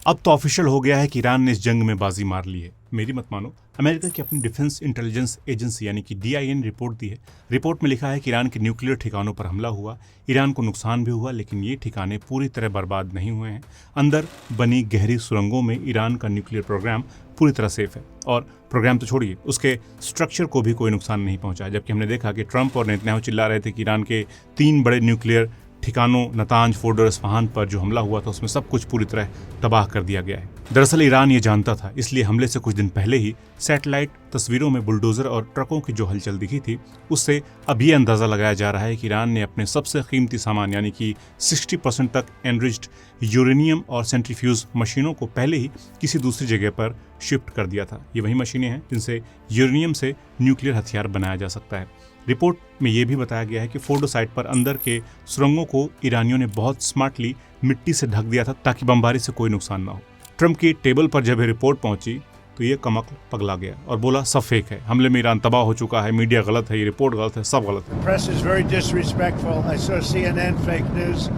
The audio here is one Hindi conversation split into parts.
अब तो ऑफिशियल हो गया है कि ईरान ने इस जंग में बाजी मार ली है। मेरी मत मानो, अमेरिका की अपनी डिफेंस इंटेलिजेंस एजेंसी यानी कि DIA रिपोर्ट दी है। रिपोर्ट में लिखा है कि ईरान के न्यूक्लियर ठिकानों पर हमला हुआ, ईरान को नुकसान भी हुआ, लेकिन ये ठिकाने पूरी तरह बर्बाद नहीं हुए हैं। अंदर बनी गहरी सुरंगों में ईरान का न्यूक्लियर प्रोग्राम पूरी तरह सेफ है, और प्रोग्राम तो छोड़िए, उसके स्ट्रक्चर को भी कोई नुकसान नहीं पहुंचा। जबकि हमने देखा कि ट्रंप और नेतन्याहू चिल्ला रहे थे कि ईरान के 3 बड़े न्यूक्लियर ठिकानों नतांज, फोर्डो और इस्फहान पर जो हमला हुआ था उसमें सब कुछ पूरी तरह तबाह कर दिया गया है। दरअसल ईरान ये जानता था, इसलिए हमले से कुछ दिन पहले ही सैटेलाइट तस्वीरों में बुलडोजर और ट्रकों की जो हलचल दिखी थी, उससे अब ये अंदाजा लगाया जा रहा है कि ईरान ने अपने सबसे कीमती सामान यानी कि 60% तक एनरिच्ड यूरेनियम और सेंट्रीफ्यूज मशीनों को पहले ही किसी दूसरी जगह पर शिफ्ट कर दिया था। ये वही मशीनें हैं जिनसे यूरेनियम से न्यूक्लियर हथियार बनाया जा सकता है। रिपोर्ट में यह भी बताया गया है कि फोर्डो साइट पर अंदर के सुरंगों को ईरानियों ने बहुत स्मार्टली मिट्टी से ढक दिया था ताकि बमबारी से कोई नुकसान ना हो। ट्रंप की टेबल पर जब ये रिपोर्ट पहुंची तो ये कमक पगला गया और बोला सब फेक है, हमले में ईरान तबाह हो चुका है, मीडिया गलत है, ये रिपोर्ट गलत है, सब गलत है। Press is very disrespectful. I saw CNN fake news.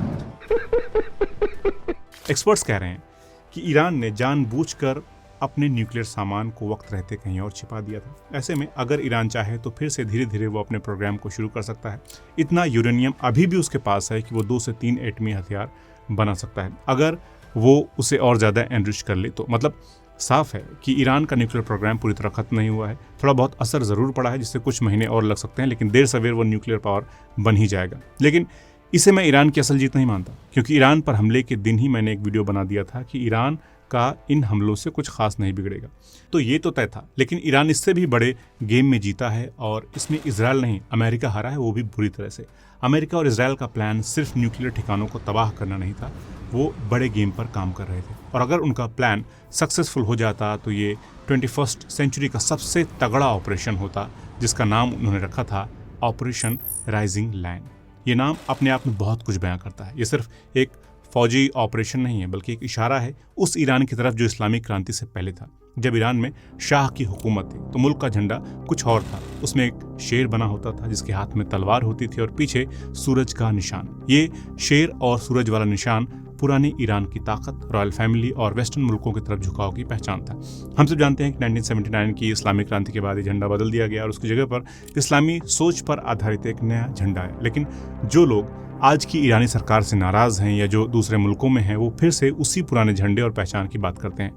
Experts कह रहे हैं कि ईरान ने जानबूझकर अपने न्यूक्लियर सामान को वक्त रहते कहीं और छिपा दिया था। ऐसे में अगर ईरान चाहे तो फिर से धीरे धीरे वो अपने प्रोग्राम को शुरू कर सकता है। इतना यूरेनियम अभी भी उसके पास है कि वो 2 से 3 एटमी हथियार बना सकता है अगर वो उसे और ज़्यादा एनरिच कर ले तो। मतलब साफ है कि ईरान का न्यूक्लियर प्रोग्राम पूरी तरह खत्म नहीं हुआ है। थोड़ा बहुत असर ज़रूर पड़ा है जिससे कुछ महीने और लग सकते हैं, लेकिन देर सवेर वो न्यूक्लियर पावर बन ही जाएगा। लेकिन इसे मैं ईरान की असल जीत नहीं मानता, क्योंकि ईरान पर हमले के दिन ही मैंने एक वीडियो बना दिया था कि ईरान का इन हमलों से कुछ खास नहीं बिगड़ेगा। तो ये तो तय था, लेकिन ईरान इससे भी बड़े गेम में जीता है और इसमें इजराइल नहीं अमेरिका हारा है, वो भी बुरी तरह से। अमेरिका और इजराइल का प्लान सिर्फ न्यूक्लियर ठिकानों को तबाह करना नहीं था, वो बड़े गेम पर काम कर रहे थे। और अगर उनका प्लान सक्सेसफुल हो जाता तो ये 21st सेंचुरी का सबसे तगड़ा ऑपरेशन होता, जिसका नाम उन्होंने रखा था ऑपरेशन राइजिंग लायन। ये नाम अपने आप में बहुत कुछ बयां करता है। ये सिर्फ एक फौजी ऑपरेशन नहीं है, बल्कि एक इशारा है उस ईरान की तरफ जो इस्लामिक क्रांति से पहले था। जब ईरान में शाह की हुकूमत थी तो मुल्क का झंडा कुछ और था। उसमें एक शेर बना होता था जिसके हाथ में तलवार होती थी और पीछे सूरज का निशान। ये शेर और सूरज वाला निशान पुरानी ईरान की ताकत, रॉयल फैमिली और वेस्टर्न मुल्कों की तरफ झुकाव की पहचान था। हम सब जानते हैं कि 1979 की इस्लामिक क्रांति के बाद ये झंडा बदल दिया गया और उसकी जगह पर इस्लामी सोच पर आधारित एक नया झंडा है। लेकिन जो लोग आज की ईरानी सरकार से नाराज हैं या जो दूसरे मुल्कों में हैं, वो फिर से उसी पुराने झंडे और पहचान की बात करते हैं।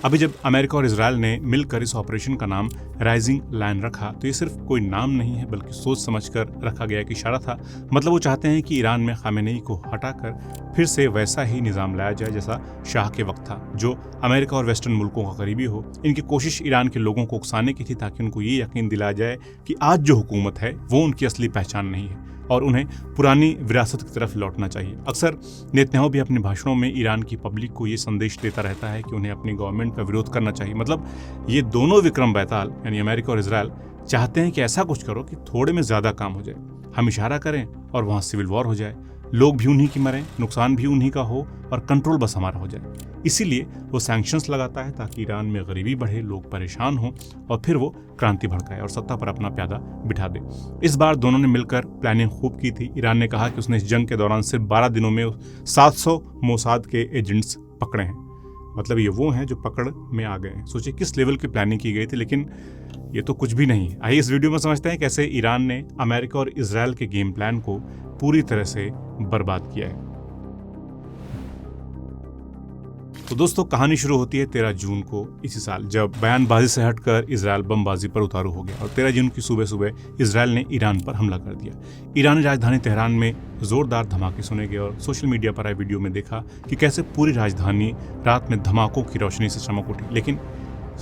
अभी जब अमेरिका और इजराइल ने मिलकर इस ऑपरेशन का नाम राइजिंग लायन रखा तो ये सिर्फ कोई नाम नहीं है, बल्कि सोच समझकर रखा गया एक इशारा था। मतलब वो चाहते हैं कि ईरान में खामेनेई को हटाकर फिर से वैसा ही निज़ाम लाया जाए जैसा शाह के वक्त था, जो अमेरिका और वेस्टर्न मुल्कों का करीबी हो। इनकी कोशिश ईरान के लोगों को उकसाने की थी ताकि उनको ये यकीन दिलाया जाए कि आज जो हुकूमत है वो उनकी असली पहचान नहीं है और उन्हें पुरानी विरासत की तरफ लौटना चाहिए। अक्सर नेतन्याहू भी अपने भाषणों में ईरान की पब्लिक को ये संदेश देता रहता है कि उन्हें अपनी गवर्नमेंट का विरोध करना चाहिए। मतलब ये दोनों विक्रम बैताल यानी अमेरिका और इजराइल चाहते हैं कि ऐसा कुछ करो कि थोड़े में ज़्यादा काम हो जाए, हम इशारा करें और वहाँ सिविल वॉर हो जाए, लोग भी उन्हीं की मरें, नुकसान भी उन्हीं का हो और कंट्रोल बस हमारा हो जाए। इसीलिए वो सैंक्शंस लगाता है ताकि ईरान में गरीबी बढ़े, लोग परेशान हों और फिर वो क्रांति भड़काए और सत्ता पर अपना प्यादा बिठा दे। इस बार दोनों ने मिलकर प्लानिंग खूब की थी। ईरान ने कहा कि उसने इस जंग के दौरान सिर्फ 12 दिनों में 700 मोसाद के एजेंट्स पकड़े हैं। मतलब ये वो हैं जो पकड़ में आ गए हैं। सोचिए किस लेवल की प्लानिंग की गई थी, लेकिन ये तो कुछ भी नहीं है। आइए इस वीडियो में समझते हैं कैसे ईरान ने अमेरिका और इजराइल के गेम प्लान को पूरी तरह से बर्बाद किया है। तो दोस्तों, कहानी शुरू होती है 13 जून को इसी साल, जब बयानबाजी से हटकर इजराइल बमबाजी पर उतारू हो गया और 13 जून की सुबह सुबह इजराइल ने ईरान पर हमला कर दिया। ईरानी राजधानी तेहरान में जोरदार धमाके सुने गए और सोशल मीडिया पर आए वीडियो में देखा कि कैसे पूरी राजधानी रात में धमाकों की रोशनी से चमक उठी। लेकिन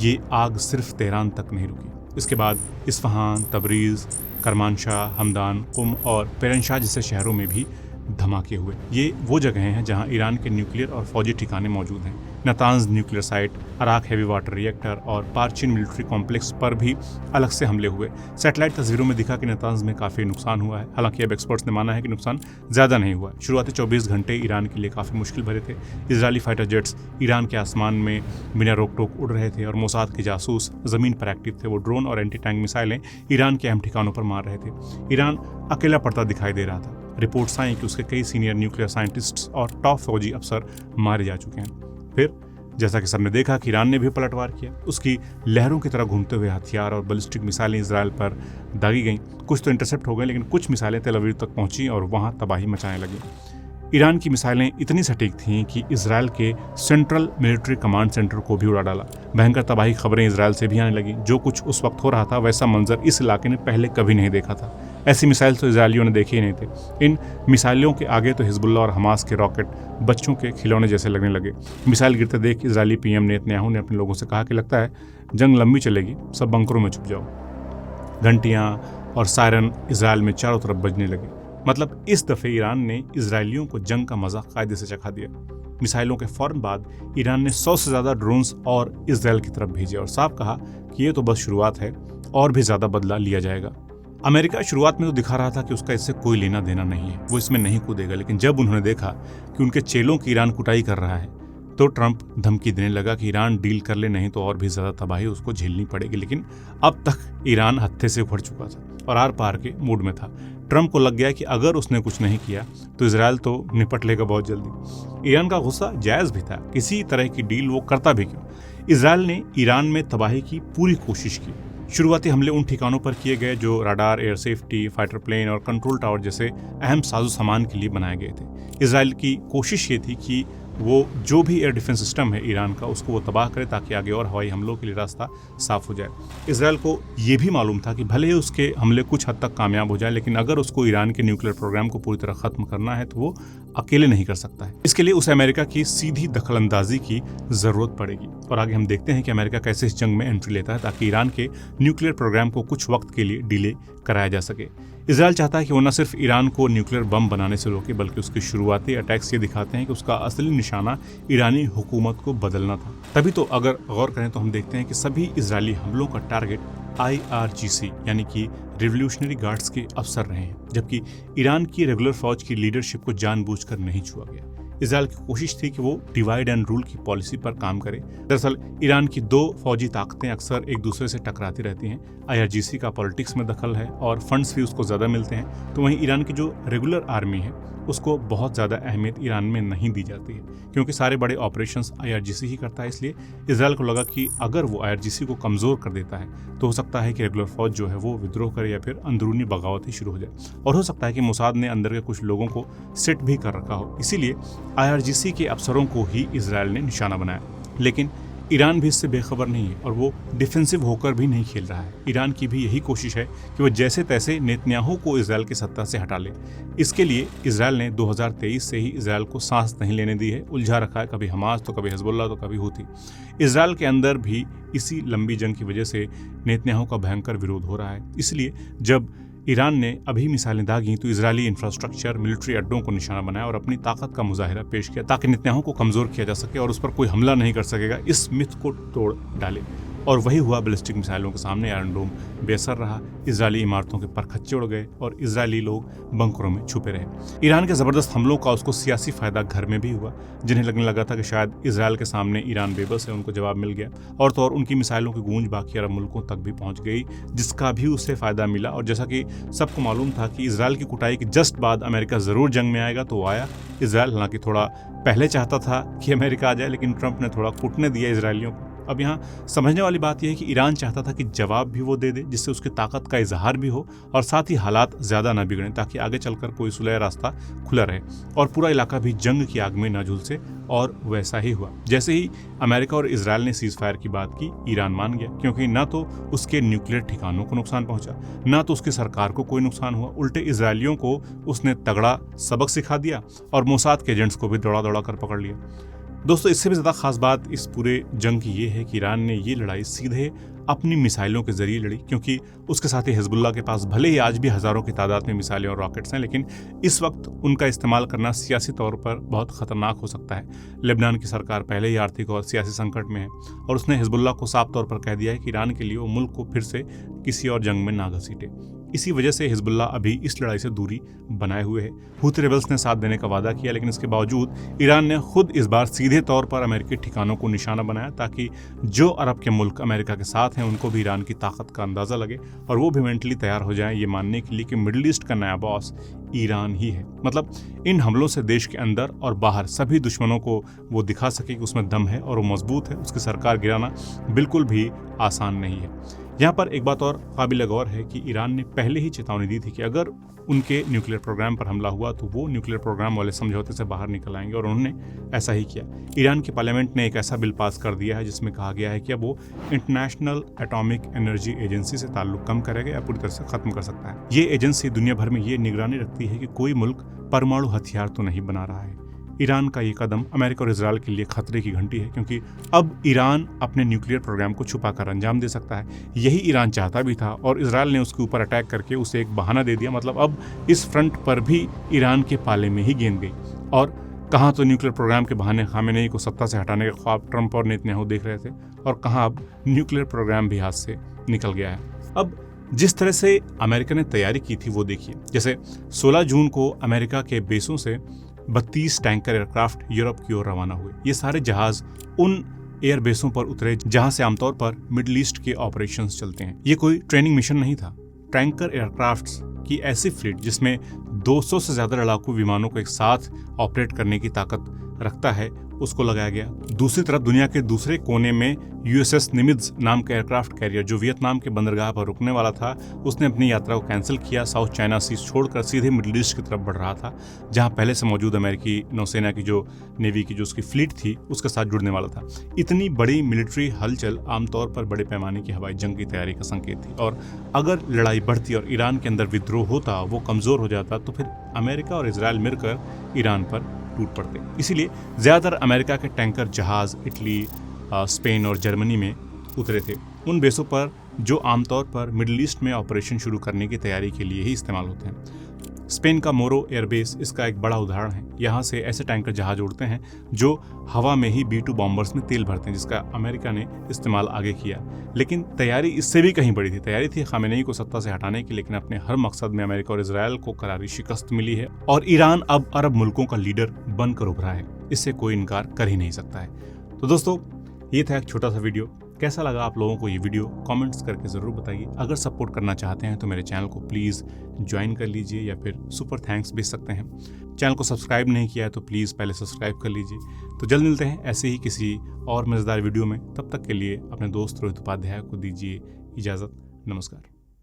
ये आग सिर्फ तेहरान तक नहीं रुकी। इसके बाद इस्फहान, तबरीज, करमानशाह, हमदान, कुम और पेरनशाह जैसे शहरों में भी धमाके हुए। ये वो जगह हैं जहां ईरान के न्यूक्लियर और फौजी ठिकाने मौजूद हैं। Natanz nuclear site, अराक heavy water reactor और पार्चिन मिलिट्री कॉम्प्लेक्स पर भी अलग से हमले हुए। सैटेलाइट तस्वीरों में दिखा कि नतांज में काफ़ी नुकसान हुआ है। हालांकि अब एक्सपर्ट्स ने माना है कि नुकसान ज़्यादा नहीं हुआ। शुरुआती 24 घंटे ईरान के लिए काफ़ी मुश्किल भरे थे। इजरायली फाइटर जेट्स ईरान के आसमान में बिना रोक टोक उड़ रहे थे और मोसाद के जासूस ज़मीन पर एक्टिव थे। वो ड्रोन और एंटी टैंक मिसाइलें ईरान के अहम ठिकानों पर मार रहे थे। ईरान अकेला पड़ता दिखाई दे रहा था। रिपोर्ट्स आई कि उसके कई सीनियर न्यूक्लियर साइंटिस्ट्स और टॉप फौजी अफसर मारे जा चुके हैं। फिर जैसा कि सबने देखा कि ईरान ने भी पलटवार किया। उसकी लहरों की तरह घूमते हुए हथियार और बैलिस्टिक मिसाइलें इजराइल पर दागी गईं। कुछ तो इंटरसेप्ट हो गए, लेकिन कुछ मिसाइलें तेल अवीव तक पहुंची और वहां तबाही मचाने लगी। ईरान की मिसाइलें इतनी सटीक थीं कि इजराइल के सेंट्रल मिलिट्री कमांड सेंटर को भी उड़ा डाला। भयंकर तबाही खबरें इजराइल से भी आने लगीं। जो कुछ उस वक्त हो रहा था वैसा मंजर इस इलाके ने पहले कभी नहीं देखा था। ऐसी मिसाइल तो इजरायलियों ने देखे ही नहीं थे। इन मिसाइलों के आगे तो हिजबुल्लाह और हमास के रॉकेट बच्चों के खिलौने जैसे लगने लगे। मिसाइल गिरते देख इजरायली पीएम नेतन्याहू ने अपने लोगों से कहा कि लगता है जंग लंबी चलेगी, सब बंकरों में छुप जाओ। घंटियां और सायरन इजराइल में चारों तरफ बजने लगे। मतलब इस दफे ईरान ने इजरायलियों को जंग का मजा कायदे से चखा दिया। मिसाइलों के फौरन बाद ईरान ने 100 से ज्यादा ड्रोन्स और इजराइल की तरफ भेजे और साफ कहा कि ये तो बस शुरुआत है, और भी ज्यादा बदला लिया जाएगा। अमेरिका शुरुआत में तो दिखा रहा था कि उसका इससे कोई लेना देना नहीं है, वो इसमें नहीं कूदेगा, लेकिन जब उन्होंने देखा कि उनके चेलों की ईरान कुटाई कर रहा है तो ट्रंप धमकी देने लगा कि ईरान डील कर ले, नहीं तो और भी ज्यादा तबाही उसको झेलनी पड़ेगी। लेकिन अब तक ईरान हत्थे से उखड़ चुका था और आर पार के मूड में था। ट्रंप को लग गया कि अगर उसने कुछ नहीं किया तो इजराइल तो निपट लेगा बहुत जल्दी। ईरान का गुस्सा जायज भी था, किसी तरह की डील वो करता भी क्यों। इजराइल ने ईरान में तबाही की पूरी कोशिश की। शुरुआती हमले उन ठिकानों पर किए गए जो radar, air safety, fighter plane और कंट्रोल टावर जैसे अहम साजो सामान के लिए बनाए गए थे। इजराइल की कोशिश ये थी कि वो जो भी एयर डिफेंस सिस्टम है ईरान का उसको वो तबाह करे ताकि आगे और हवाई हमलों के लिए रास्ता साफ हो जाए। इजराइल को ये भी मालूम था कि भले ही उसके हमले कुछ हद तक कामयाब हो जाए, लेकिन अगर उसको ईरान के न्यूक्लियर प्रोग्राम को पूरी तरह खत्म करना है तो वो अकेले नहीं कर सकता है। इसके लिए उसे अमेरिका की सीधी दखलंदाजी की जरूरत पड़ेगी। और आगे हम देखते हैं कि अमेरिका कैसे इस जंग में एंट्री लेता है ताकि ईरान के न्यूक्लियर प्रोग्राम को कुछ वक्त के लिए डिले कराया जा सके। इजराइल चाहता है कि वो न सिर्फ ईरान को न्यूक्लियर बम बनाने से रोके, बल्कि उसके शुरुआती अटैक्स ये दिखाते हैं कि उसका असली निशाना ईरानी हुकूमत को बदलना था। तभी तो अगर गौर करें तो हम देखते हैं कि सभी इजरायली हमलों का टारगेट IRGC यानी कि रिवोल्यूशनरी गार्ड्स के अफसर रहे हैं, जबकि ईरान की रेगुलर फौज की लीडरशिप को जानबूझकर नहीं छुआ गया। इजराइल की कोशिश थी कि वो डिवाइड एंड रूल की पॉलिसी पर काम करे। दरअसल ईरान की दो फौजी ताकतें अक्सर एक दूसरे से टकराती रहती हैं। IRGC का पॉलिटिक्स में दखल है और फंड्स भी उसको ज़्यादा मिलते हैं, तो वहीं ईरान की जो रेगुलर आर्मी है उसको बहुत ज़्यादा अहमियत ईरान में नहीं दी जाती है, क्योंकि सारे बड़े ऑपरेशंस IRGC ही करता है। इसलिए इजराइल को लगा कि अगर वो IRGC को कमज़ोर कर देता है तो हो सकता है कि रेगुलर फौज जो है वो विद्रोह करे या फिर अंदरूनी बगावत ही शुरू हो जाए। और हो सकता है कि मोसाद ने अंदर के कुछ लोगों को सेट भी कर रखा हो, इसीलिए IRGC के अफसरों को ही इजराइल ने निशाना बनाया। लेकिन ईरान भी इससे बेखबर नहीं है और वो डिफेंसिव होकर भी नहीं खेल रहा है। ईरान की भी यही कोशिश है कि वो जैसे तैसे नेतन्याहू को इजराइल की सत्ता से हटा ले। इसके लिए इजराइल ने 2023 से ही इजराइल को सांस नहीं लेने दी है, उलझा रखा है, कभी हमास तो कभी हिजबुल्लाह तो कभी हूथी। इजराइल के अंदर भी इसी लंबी जंग की वजह से नेतन्याहू का भयंकर विरोध हो रहा है। इसलिए जब ईरान ने अभी मिसाइलें दागी तो इजरायली इंफ्रास्ट्रक्चर, मिलिट्री अड्डों को निशाना बनाया और अपनी ताकत का मुजाहिरा पेश किया ताकि नेतन्याहू को कमजोर किया जा सके और उस पर कोई हमला नहीं कर सकेगा, इस मिथ को तोड़ डाले। और वही हुआ। बैलिस्टिक मिसाइलों के सामने आयरन डोम बेअसर रहा, इजरायली इमारतों के परखच्चे उड़ गए और इजरायली लोग बंकरों में छुपे रहे। ईरान के ज़बरदस्त हमलों का उसको सियासी फायदा घर में भी हुआ, जिन्हें लगने लगा था कि शायद इजरायल के सामने ईरान बेबस है, उनको जवाब मिल गया। और तो और उनकी मिसाइलों की गूंज बाकी अरब मुल्कों तक भी पहुंच गई, जिसका भी उसे फायदा मिला। और जैसा कि सबको मालूम था कि इजरायल की कुटाई के जस्ट बाद अमेरिका ज़रूर जंग में आएगा, तो वो आया। इजरायल हालांकि थोड़ा पहले चाहता था कि अमेरिका आ जाए, लेकिन ट्रंप ने थोड़ा कुटने दिया इजरायलियों को। अब यहाँ समझने वाली बात यह है कि ईरान चाहता था कि जवाब भी वो दे दे, जिससे उसकी ताकत का इजहार भी हो और साथ ही हालात ज़्यादा ना बिगड़ें, ताकि आगे चलकर कोई सुलह रास्ता खुला रहे और पूरा इलाका भी जंग की आग में ना झुलसे। और वैसा ही हुआ। जैसे ही अमेरिका और इजरायल ने सीज फायर की बात की, ईरान मान गया, क्योंकि ना तो उसके न्यूक्लियर ठिकानों को नुकसान पहुंचा, ना तो उसकी सरकार को कोई नुकसान हुआ। उल्टे इजरायलियों को उसने तगड़ा सबक सिखा दिया और मोसाद के एजेंट्स को भी दौड़ा दौड़ा कर पकड़ लिया। दोस्तों, इससे भी ज़्यादा खास बात इस पूरे जंग की ये है कि ईरान ने ये लड़ाई सीधे अपनी मिसाइलों के जरिए लड़ी, क्योंकि उसके साथ ही हिजबुल्लाह के पास भले ही आज भी हज़ारों की तादाद में मिसाइलें और रॉकेट्स हैं, लेकिन इस वक्त उनका इस्तेमाल करना सियासी तौर पर बहुत ख़तरनाक हो सकता है। लेबनान की सरकार पहले ही आर्थिक और सियासी संकट में है और उसने हिजबुल्लाह को साफ तौर पर कह दिया है कि ईरान के लिए वो मुल्क को फिर से किसी और जंग में ना घसीटे। इसी वजह से हिजबुल्लाह अभी इस लड़ाई से दूरी बनाए हुए है। हूथी रेबल्स ने साथ देने का वादा किया, लेकिन इसके बावजूद ईरान ने खुद इस बार सीधे तौर पर अमेरिकी ठिकानों को निशाना बनाया, ताकि जो अरब के मुल्क अमेरिका के साथ हैं उनको भी ईरान की ताकत का अंदाज़ा लगे और वो भी मेंटली तैयार हो जाएं ये मानने के लिए कि मिडिल ईस्ट का नया बॉस ईरान ही है। मतलब इन हमलों से देश के अंदर और बाहर सभी दुश्मनों को वो दिखा सके कि उसमें दम है और वो मजबूत है। उसकी सरकार गिराना बिल्कुल भी आसान नहीं है। यहाँ पर एक बात और काबिल गौर है कि ईरान ने पहले ही चेतावनी दी थी कि अगर उनके न्यूक्लियर प्रोग्राम पर हमला हुआ तो वो न्यूक्लियर प्रोग्राम वाले समझौते से बाहर निकल आएंगे, और उन्होंने ऐसा ही किया। ईरान की पार्लियामेंट ने एक ऐसा बिल पास कर दिया है जिसमें कहा गया है कि अब वो इंटरनेशनल एटॉमिक एनर्जी एजेंसी से ताल्लुक कम करेगा या पूरी तरह से खत्म कर सकता है। ये एजेंसी दुनिया भर में ये निगरानी रखती है कि कोई मुल्क परमाणु हथियार तो नहीं बना रहा है। ईरान का ये कदम अमेरिका और इजराइल के लिए खतरे की घंटी है, क्योंकि अब ईरान अपने न्यूक्लियर प्रोग्राम को छुपाकर अंजाम दे सकता है। यही ईरान चाहता भी था और इजराइल ने उसके ऊपर अटैक करके उसे एक बहाना दे दिया। मतलब अब इस फ्रंट पर भी ईरान के पाले में ही गेंद गई। और कहाँ तो न्यूक्लियर प्रोग्राम के बहाने खामेनेई को सत्ता से हटाने के ख्वाब ट्रंप और नेतन्याहू देख रहे थे, और कहाँ अब न्यूक्लियर प्रोग्राम भी हाथ से निकल गया है। अब जिस तरह से अमेरिका ने तैयारी की थी वो देखिए। जैसे 16 जून को अमेरिका के बेसों से 32 टैंकर एयरक्राफ्ट यूरोप की ओर रवाना हुए। ये सारे जहाज उन एयरबेसों पर उतरे जहां से आमतौर पर मिडिल ईस्ट के ऑपरेशंस चलते हैं। ये कोई ट्रेनिंग मिशन नहीं था। टैंकर एयरक्राफ्ट्स की ऐसी फ्लीट जिसमें 200 से ज्यादा लड़ाकू विमानों को एक साथ ऑपरेट करने की ताकत रखता है, उसको लगाया गया। दूसरी तरफ दुनिया के दूसरे कोने में यूएसएस निमित्ज नाम का एयरक्राफ्ट कैरियर जो वियतनाम के बंदरगाह पर रुकने वाला था, उसने अपनी यात्रा को कैंसिल किया। साउथ चाइना सी छोड़कर सीधे मिडिल ईस्ट की तरफ बढ़ रहा था, जहां पहले से मौजूद अमेरिकी नौसेना की जो नेवी की जो उसकी फ्लीट थी उसके साथ जुड़ने वाला था। इतनी बड़ी मिलिट्री हलचल आमतौर पर बड़े पैमाने की हवाई जंग की तैयारी का संकेत थी, और अगर लड़ाई बढ़ती और ईरान के अंदर विद्रोह होता, वो कमजोर हो जाता, तो फिर अमेरिका और इजराइल मिलकर ईरान पर टूट पड़ते। इसीलिए ज्यादातर अमेरिका के टैंकर जहाज इटली, स्पेन और जर्मनी में उतरे थे, उन बेसों पर जो आमतौर पर मिडिल ईस्ट में ऑपरेशन शुरू करने की तैयारी के लिए ही इस्तेमाल होते हैं। स्पेन का मोरो एयरबेस इसका एक बड़ा उदाहरण है। यहाँ से ऐसे टैंकर जहाज उड़ते हैं जो हवा में ही B-2 बॉम्बर्स में तेल भरते हैं, जिसका अमेरिका ने इस्तेमाल आगे किया। लेकिन तैयारी इससे भी कहीं बड़ी थी। तैयारी थी खामेनेई को सत्ता से हटाने की, लेकिन अपने हर मकसद में अमेरिका और इजराइल को करारी शिकस्त मिली है, और ईरान अब अरब मुल्कों का लीडर बनकर उभरा है। इससे कोई इनकार कर ही नहीं सकता है। तो दोस्तों, ये था एक छोटा सा वीडियो। कैसा लगा आप लोगों को ये वीडियो कमेंट्स करके ज़रूर बताइए। अगर सपोर्ट करना चाहते हैं तो मेरे चैनल को प्लीज़ ज्वाइन कर लीजिए या फिर सुपर थैंक्स भेज सकते हैं। चैनल को सब्सक्राइब नहीं किया है तो प्लीज़ पहले सब्सक्राइब कर लीजिए। तो जल्द मिलते हैं ऐसे ही किसी और मज़ेदार वीडियो में। तब तक के लिए अपने दोस्त रोहित उपाध्याय को दीजिए इजाज़त। नमस्कार।